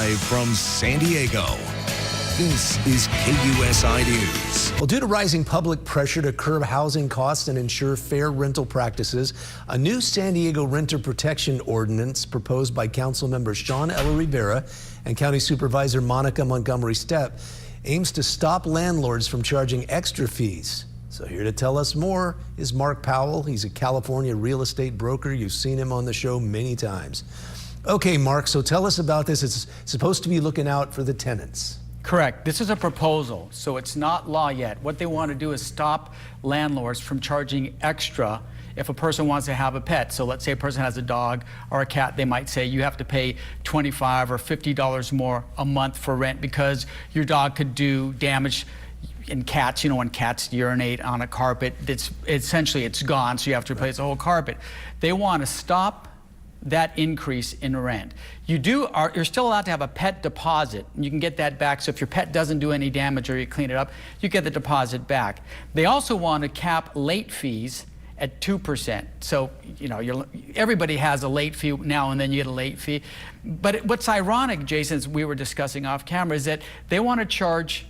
Live from San Diego, this is KUSI News. Well, due to rising public pressure to curb housing costs and ensure fair rental practices, a new San Diego renter protection ordinance proposed by Councilmember Elo-Rivera and County Supervisor Montgomery Steppe aims to stop landlords from charging extra fees. So here to tell us more is Mark Powell. He's a California real estate broker. You've seen him on the show many times. Okay, Mark, so tell us about this. It's supposed to be looking out for the tenants. Correct. This is a proposal, so it's not law yet. What they want to do is stop landlords from charging extra if a person wants to have a pet. So let's say a person has a dog or a cat, they might say you have to pay $25 or $50 more a month for rent because your dog could do damage. In cats, you know, when cats urinate on a carpet, it's gone, so you have to replace the whole carpet. They want to stop that increase in rent. You're still allowed to have a pet deposit, and you can get that back. So if your pet doesn't do any damage or you clean it up, you get the deposit back. They also want to cap late fees at 2%. So, you know, everybody has a late fee now and then you get a late fee. But what's ironic, Jason, as we were discussing off camera, is that they want to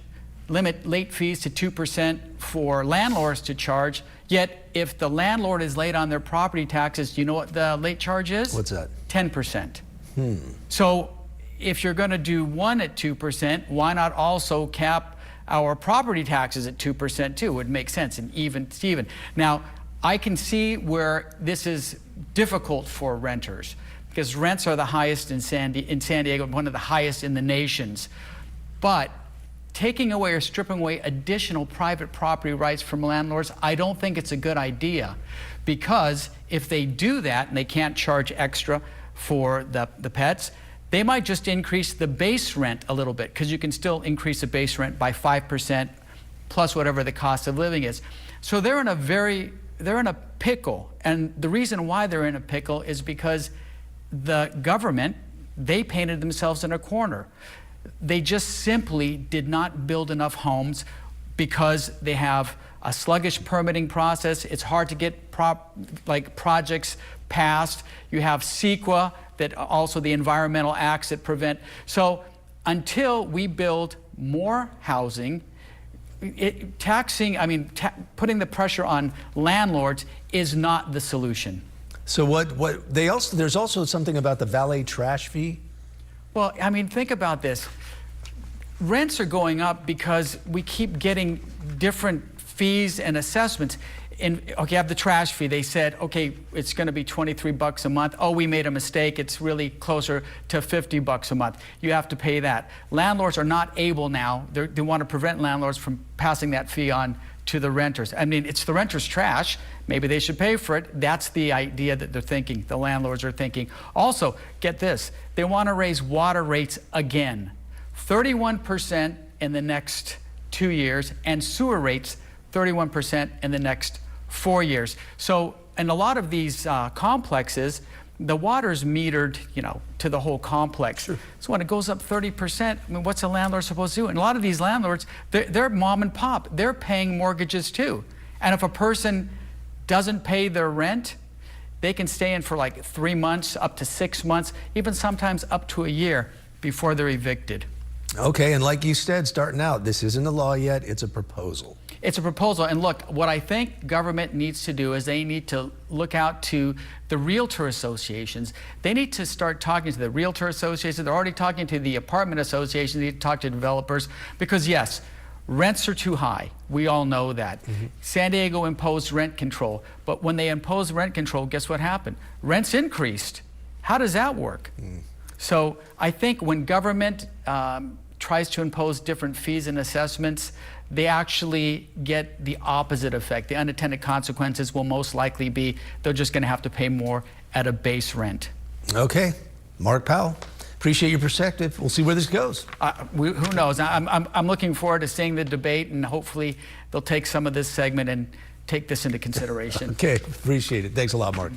limit late fees to 2% for landlords to charge, yet if the landlord is late on their property taxes, you know what the late charge is? What's that? 10%. So if you're going to do one at 2%, why not also cap our property taxes at 2% too? It would make sense, and even Steven. Now, I can see where this is difficult for renters because rents are the highest in San Diego, one of the highest in the nations. But taking away or stripping away additional private property rights from landlords, I don't think it's a good idea, because if they do that and they can't charge extra for the pets, they might just increase the base rent a little bit, because you can still increase the base rent by 5% plus whatever the cost of living is. So they're in a pickle, and the reason why they're in a pickle is because the government, they painted themselves in a corner. They just simply did not build enough homes because they have a sluggish permitting process. It's hard to get projects passed. You have CEQA, that also the environmental acts that prevent. So until we build more housing, putting the pressure on landlords is not the solution. So there's also something about the valet trash fee. Well, I mean, think about this. Rents are going up because we keep getting different fees and assessments. Okay, have the trash fee. They said, okay, it's going to be $23 a month. Oh, we made a mistake. It's really closer to $50 a month. You have to pay that. Landlords are not able now. They want to prevent landlords from passing that fee on to the renters. I mean, it's the renters' trash. Maybe they should pay for it. That's the idea that they're thinking, the landlords are thinking. Also, get this, they want to raise water rates again. 31% in the next 2 years, and sewer rates 31% in the next 4 years. So in a lot of these complexes, the water's metered, you know, to the whole complex. Sure. So when it goes up 30%, I mean, what's a landlord supposed to do? And a lot of these landlords, they're mom and pop. They're paying mortgages too. And if a person doesn't pay their rent, they can stay in for like 3 months, up to 6 months, even sometimes up to a year before they're evicted. Okay, and like you said, starting out, this isn't a law yet, it's a proposal. It's a proposal, and look, what I think government needs to do is they need to look out to the realtor associations. They need to start talking to the realtor associations. They're already talking to the apartment associations. They need to talk to developers, because yes, rents are too high. We all know that. San Diego imposed rent control, but when they imposed rent control, guess what happened? Rents increased. How does that work? So I think when government tries to impose different fees and assessments, they actually get the opposite effect. The unintended consequences will most likely be they're just going to have to pay more at a base rent. Okay, Mark Powell, appreciate your perspective. We'll see where this goes. Who knows? I'm looking forward to seeing the debate, and hopefully they'll take some of this segment and take this into consideration. Okay, appreciate it. Thanks a lot, Mark.